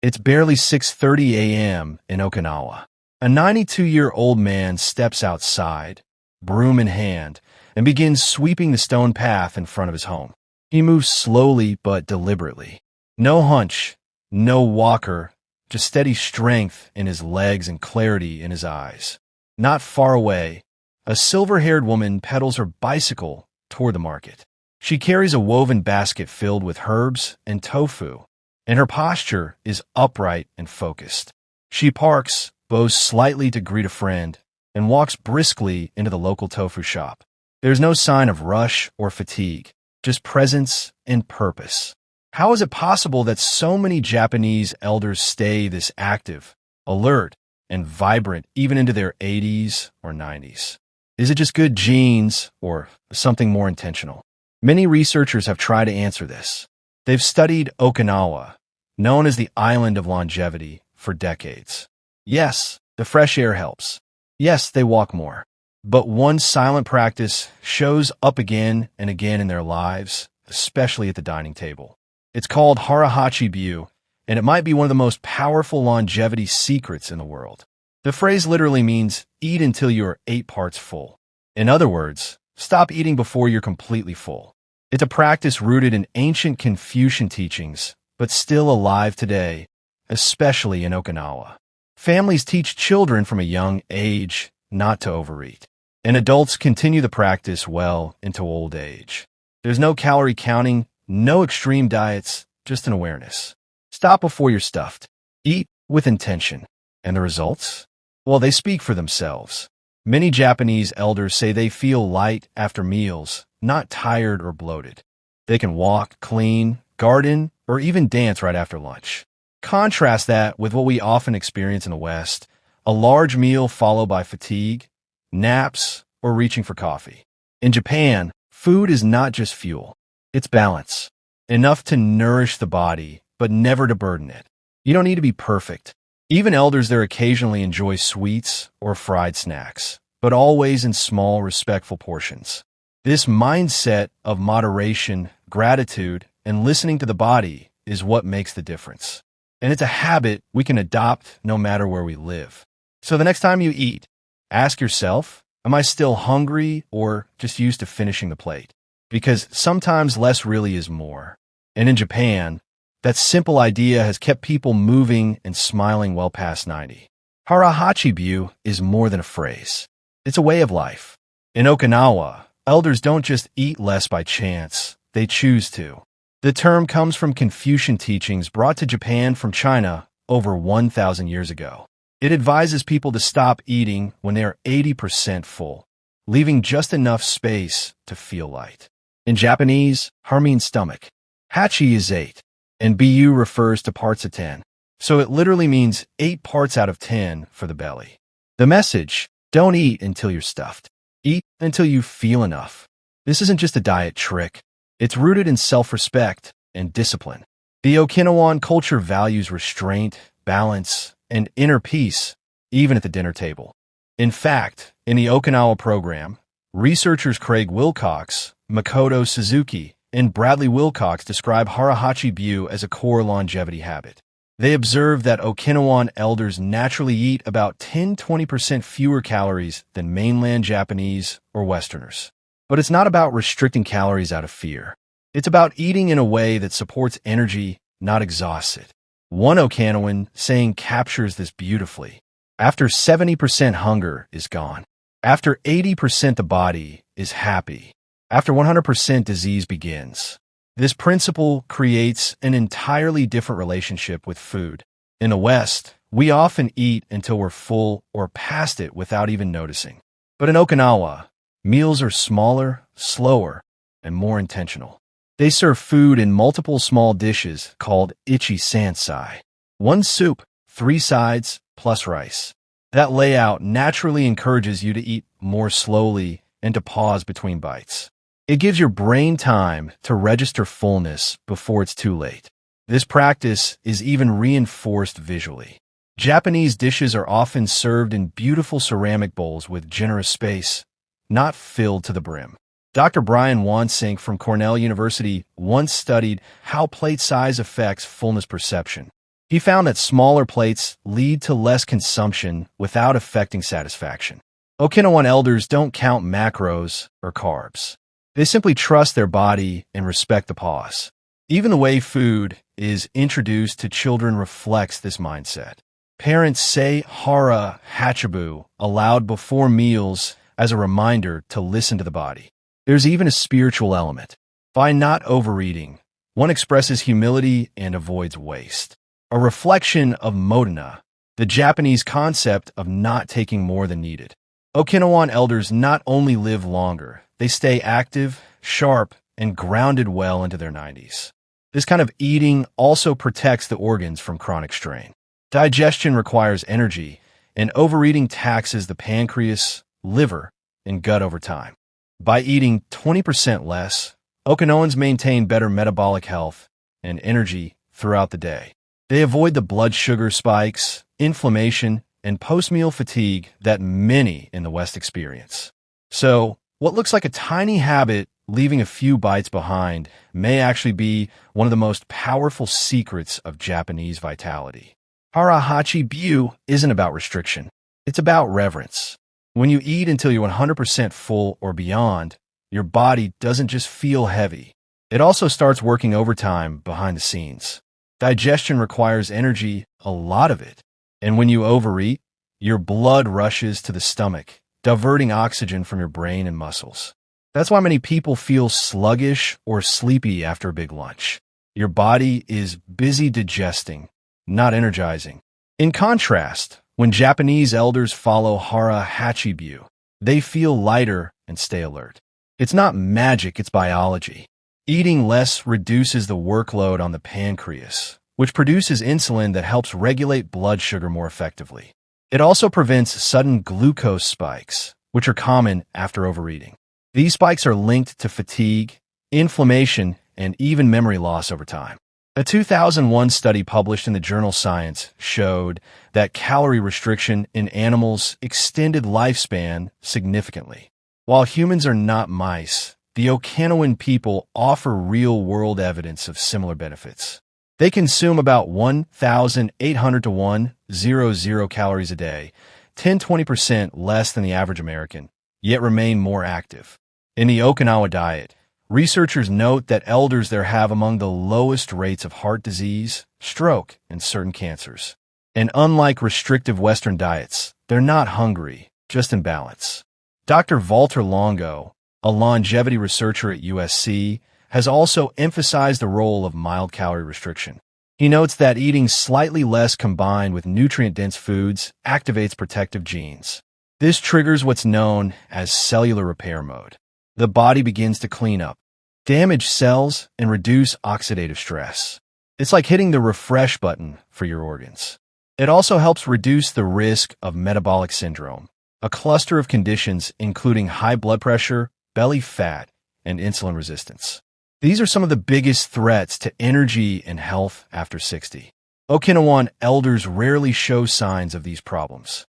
It's barely 6:30 a.m. in Okinawa. A 92-year-old man steps outside, broom in hand, and begins sweeping the stone path in front of his home. He moves slowly but deliberately. No hunch, no walker, just steady strength in his legs and clarity in his eyes. Not far away, a silver-haired woman pedals her bicycle toward the market. She carries a woven basket filled with herbs and tofu, and her posture is upright and focused. She parks, bows slightly to greet a friend, and walks briskly into the local tofu shop. There's no sign of rush or fatigue, just presence and purpose. How is it possible that so many Japanese elders stay this active, alert, and vibrant even into their 80s or 90s? Is it just good genes or something more intentional? Many researchers have tried to answer this. They've studied Okinawa, known as the island of longevity, for decades. Yes, the fresh air helps. Yes, they walk more. But one silent practice shows up again and again in their lives, especially at the dining table. It's called Hara Hachi Bu, and it might be one of the most powerful longevity secrets in the world. The phrase literally means, eat until you are 8 parts full. In other words, stop eating before you're completely full. It's a practice rooted in ancient Confucian teachings, but still alive today, especially in Okinawa. Families teach children from a young age not to overeat, and adults continue the practice well into old age. There's no calorie counting, no extreme diets, just an awareness. Stop before you're stuffed. Eat with intention. And the results? Well, they speak for themselves. Many Japanese elders say they feel light after meals, not tired or bloated. They can walk, clean, garden, or even dance right after lunch. Contrast that with what we often experience in the West, a large meal followed by fatigue, naps, or reaching for coffee. In Japan, food is not just fuel. It's balance. Enough to nourish the body, but never to burden it. You don't need to be perfect. Even elders there occasionally enjoy sweets or fried snacks, but always in small, respectful portions. This mindset of moderation, gratitude, and listening to the body is what makes the difference. And it's a habit we can adopt no matter where we live. So the next time you eat, ask yourself, am I still hungry or just used to finishing the plate? Because sometimes less really is more. And in Japan, that simple idea has kept people moving and smiling well past 90. Hara Hachi Bu is more than a phrase. It's a way of life. In Okinawa, elders don't just eat less by chance, they choose to. The term comes from Confucian teachings brought to Japan from China over 1,000 years ago. It advises people to stop eating when they are 80% full, leaving just enough space to feel light. In Japanese, har means stomach. Hachi is 8, and Bu refers to parts of 10. So it literally means 8 parts out of 10 for the belly. The message, don't eat until you're stuffed. Eat until you feel enough. This isn't just a diet trick. It's rooted in self-respect and discipline. The Okinawan culture values restraint, balance, and inner peace, even at the dinner table. In fact, in the Okinawa program, researchers Craig Wilcox, Makoto Suzuki, and Bradley Wilcox describe Hara Hachi Bu as a core longevity habit. They observe that Okinawan elders naturally eat about 10–20% fewer calories than mainland Japanese or Westerners. But it's not about restricting calories out of fear. It's about eating in a way that supports energy, not exhausts it. One Okinawan saying captures this beautifully. After 70% hunger is gone. After 80% the body is happy. After 100% disease begins. This principle creates an entirely different relationship with food. In the West, we often eat until we're full or past it without even noticing. But in Okinawa, meals are smaller, slower, and more intentional. They serve food in multiple small dishes called ichi-sansai. 1 soup, 3 sides, plus rice. That layout naturally encourages you to eat more slowly and to pause between bites. It gives your brain time to register fullness before it's too late. This practice is even reinforced visually. Japanese dishes are often served in beautiful ceramic bowls with generous space, not filled to the brim. Dr. Brian Wansink from Cornell University once studied how plate size affects fullness perception. He found that smaller plates lead to less consumption without affecting satisfaction. Okinawan elders don't count macros or carbs. They simply trust their body and respect the pause. Even the way food is introduced to children reflects this mindset. Parents say Hara Hachi Bu aloud before meals as a reminder to listen to the body. There's even a spiritual element. By not overeating, one expresses humility and avoids waste. A reflection of modana, the Japanese concept of not taking more than needed. Okinawan elders not only live longer, they stay active, sharp, and grounded well into their 90s. This kind of eating also protects the organs from chronic strain. Digestion requires energy, and overeating taxes the pancreas, liver, and gut over time. By eating 20% less, Okinawans maintain better metabolic health and energy throughout the day. They avoid the blood sugar spikes, inflammation, and post-meal fatigue that many in the West experience. So, what looks like a tiny habit leaving a few bites behind may actually be one of the most powerful secrets of Japanese vitality. Hara Hachi Bu isn't about restriction. It's about reverence. When you eat until you're 100% full or beyond, your body doesn't just feel heavy. It also starts working overtime behind the scenes. Digestion requires energy, a lot of it. And when you overeat, your blood rushes to the stomach, diverting oxygen from your brain and muscles. That's why many people feel sluggish or sleepy after a big lunch. Your body is busy digesting, not energizing. In contrast, when Japanese elders follow Hara Hachi Bu, they feel lighter and stay alert. It's not magic, it's biology. Eating less reduces the workload on the pancreas, which produces insulin that helps regulate blood sugar more effectively. It also prevents sudden glucose spikes, which are common after overeating. These spikes are linked to fatigue, inflammation, and even memory loss over time. A 2001 study published in the journal Science showed that calorie restriction in animals extended lifespan significantly. While humans are not mice, the Okinawan people offer real-world evidence of similar benefits. They consume about 1,800 to 1,000 calories a day, 10–20% less than the average American, yet remain more active. In the Okinawa diet, researchers note that elders there have among the lowest rates of heart disease, stroke, and certain cancers. And unlike restrictive Western diets, they're not hungry, just in balance. Dr. Walter Longo, a longevity researcher at USC, has also emphasized the role of mild calorie restriction. He notes that eating slightly less combined with nutrient-dense foods activates protective genes. This triggers what's known as cellular repair mode. The body begins to clean up, damage cells, and reduce oxidative stress. It's like hitting the refresh button for your organs. It also helps reduce the risk of metabolic syndrome, a cluster of conditions including high blood pressure, belly fat, and insulin resistance. These are some of the biggest threats to energy and health after 60. Okinawan elders rarely show signs of these problems.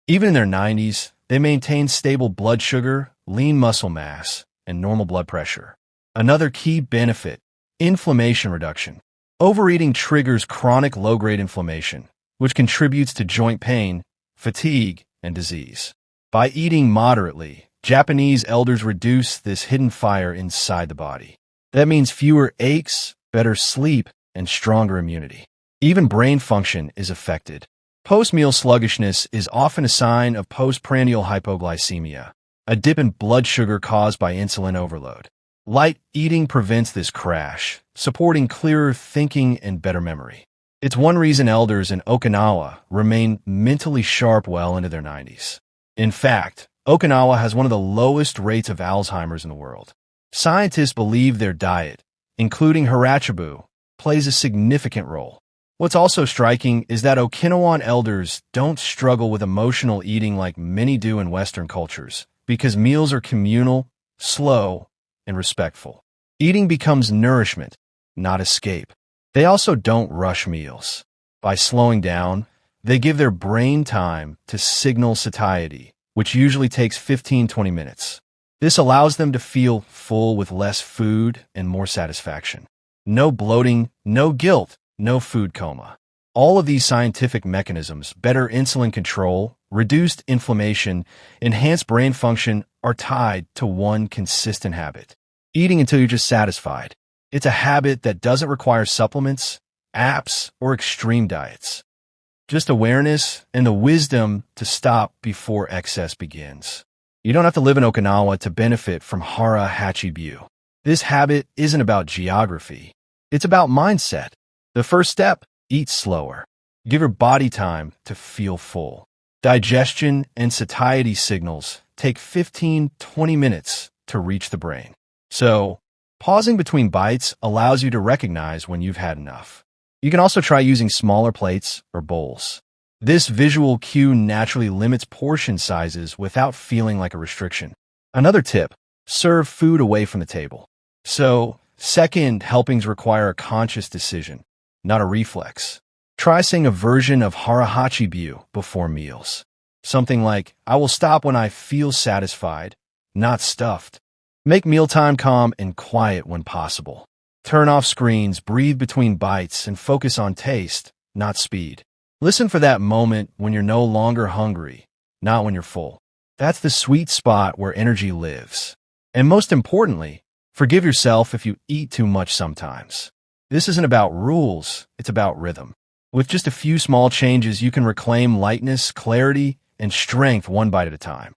Even in their 90s, they maintain stable blood sugar, lean muscle mass, and normal blood pressure. Another key benefit, inflammation reduction. Overeating triggers chronic low-grade inflammation, which contributes to joint pain, fatigue, and disease. By eating moderately, Japanese elders reduce this hidden fire inside the body. That means fewer aches, better sleep, and stronger immunity. Even brain function is affected. Post-meal sluggishness is often a sign of postprandial hypoglycemia, a dip in blood sugar caused by insulin overload. Light eating prevents this crash, supporting clearer thinking and better memory. It's one reason elders in Okinawa remain mentally sharp well into their 90s. In fact, Okinawa has one of the lowest rates of Alzheimer's in the world. Scientists believe their diet, including Hara Hachi Bu, plays a significant role. What's also striking is that Okinawan elders don't struggle with emotional eating like many do in Western cultures, because meals are communal, slow, and respectful. Eating becomes nourishment, not escape. They also don't rush meals. By slowing down, they give their brain time to signal satiety, which usually takes 15–20 minutes. This allows them to feel full with less food and more satisfaction. No bloating, no guilt, no food coma. All of these scientific mechanisms, better insulin control, reduced inflammation, enhanced brain function, are tied to one consistent habit: eating until you're just satisfied. It's a habit that doesn't require supplements, apps, or extreme diets. Just awareness and the wisdom to stop before excess begins. You don't have to live in Okinawa to benefit from Hara Hachi Bu. This habit isn't about geography. It's about mindset. The first step: eat slower. Give your body time to feel full. Digestion and satiety signals take 15-20 minutes to reach the brain. So, pausing between bites allows you to recognize when you've had enough. You can also try using smaller plates or bowls. This visual cue naturally limits portion sizes without feeling like a restriction. Another tip: serve food away from the table. So, second helpings require a conscious decision, not a reflex. Try saying a version of Hara Hachi Bu before meals. Something like, "I will stop when I feel satisfied, not stuffed." Make mealtime calm and quiet when possible. Turn off screens, breathe between bites, and focus on taste, not speed. Listen for that moment when you're no longer hungry, not when you're full. That's the sweet spot where energy lives. And most importantly, forgive yourself if you eat too much sometimes. This isn't about rules, it's about rhythm. With just a few small changes, you can reclaim lightness, clarity, and strength one bite at a time.